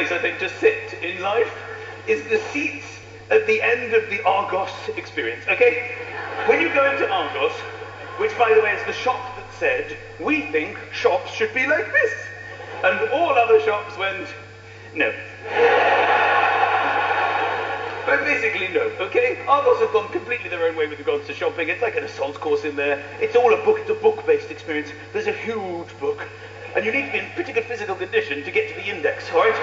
place, I think, to sit in life is the seats at the end of the Argos experience, okay? When you go into Argos, which, by the way, is the shop that said, we think shops should be like this. And all other shops went, no. But basically, no, okay? Argos have gone completely their own way with regards to shopping. It's like an assault course in there. It's all it's a book-based experience. There's a huge book. And you need to be in pretty good physical condition to get to the index, all right?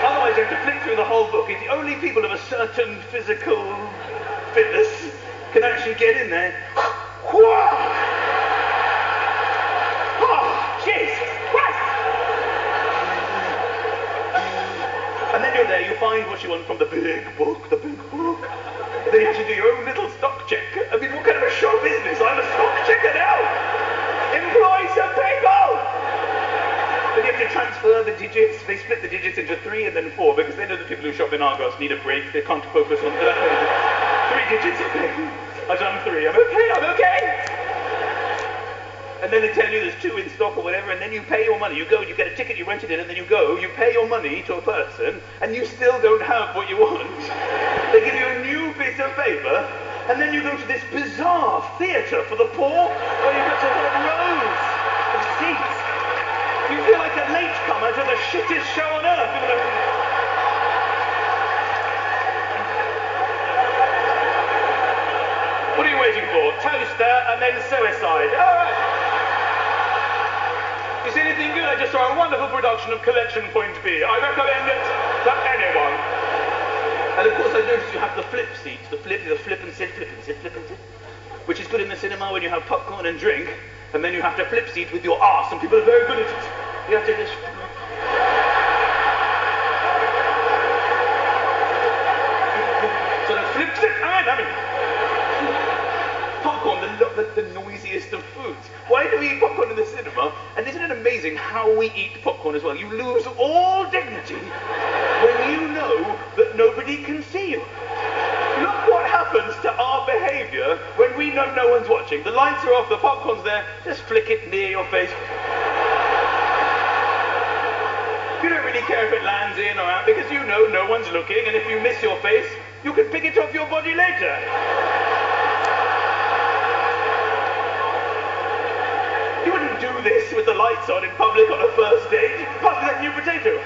Otherwise, you have to flick through the whole book. It's only people of a certain physical fitness can actually get in there. Oh, Jesus Christ! And then you're there, you find what you want from the big book. And then you have to do your own little stock check. I mean, what kind of a show business? I'm a stock checker now! Employ some people! Then you have to transfer the digits. They split the digits into 3 and then 4 because they know the people who shop in Argos need a break. They can't focus on 3 digits. I've done 3. I'm okay. And then they tell you there's 2 in stock or whatever, and then you pay your money. You go, you get a ticket, you rent it in, and then you go, you pay your money to a person, and you still don't have what you want. They give you a new piece of paper, and then you go to this bizarre theatre for the poor, where you've got to have rows of seats. You feel like a latecomer to the shittest show on earth. What are you waiting for? Toaster and then suicide. All right. You see anything good? I just saw a wonderful production of Collection Point B. I recommend it to anyone. And of course I noticed you have the flip seats, the flip and sit, which is good in the cinema when you have popcorn and drink, and then you have to flip seat with your arse, and people are very good at it. You have to just... sort of flip sit, I mean, popcorn, the noisiest of foods. Why do we eat popcorn in the cinema? And isn't it amazing how we eat popcorn as well? You lose all dignity when you know that nobody can see you. Look what happens to our behaviour when we know no one's watching. The lights are off, the popcorn's there, just flick it near your face. You don't really care if it lands in or out because you know no one's looking, and if you miss your face, you can pick it off your body later. You wouldn't do this with the lights on in public on a first date. Pass that new potato.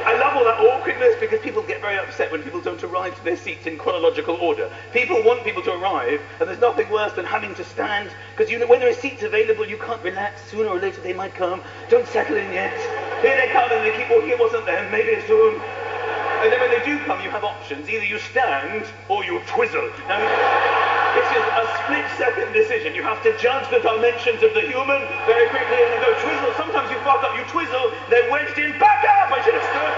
I love all that awkwardness because people get very upset when people don't arrive to their seats in chronological order. People want people to arrive, and there's nothing worse than having to stand, because you know when there are seats available, you can't relax. Sooner or later they might come. Don't settle in yet. Here they come, and they keep walking. It wasn't them. Maybe it's soon. And then when they do come, you have options. Either you stand or you twizzle. Now, this is a split-second decision. You have to judge the dimensions of the human very quickly and then go twizzle. Sometimes you fuck up, you twizzle, they're wedged in, back up! I should have stood.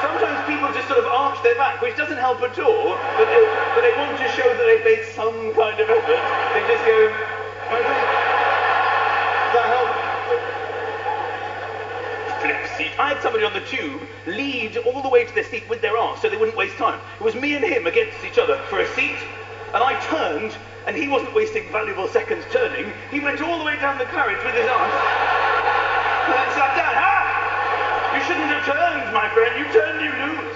Sometimes people just sort of arch their back, which doesn't help at all, but they want to show that they've made some kind of effort. They just go, does that help? Flip seat. I had somebody on the tube lead all the way to their seat with their arse so they wouldn't waste time. It was me and him against each other for a seat. And I turned, and he wasn't wasting valuable seconds turning. He went all the way down the carriage with his arms. And then sat down. You shouldn't have turned, my friend. You turned, you lose.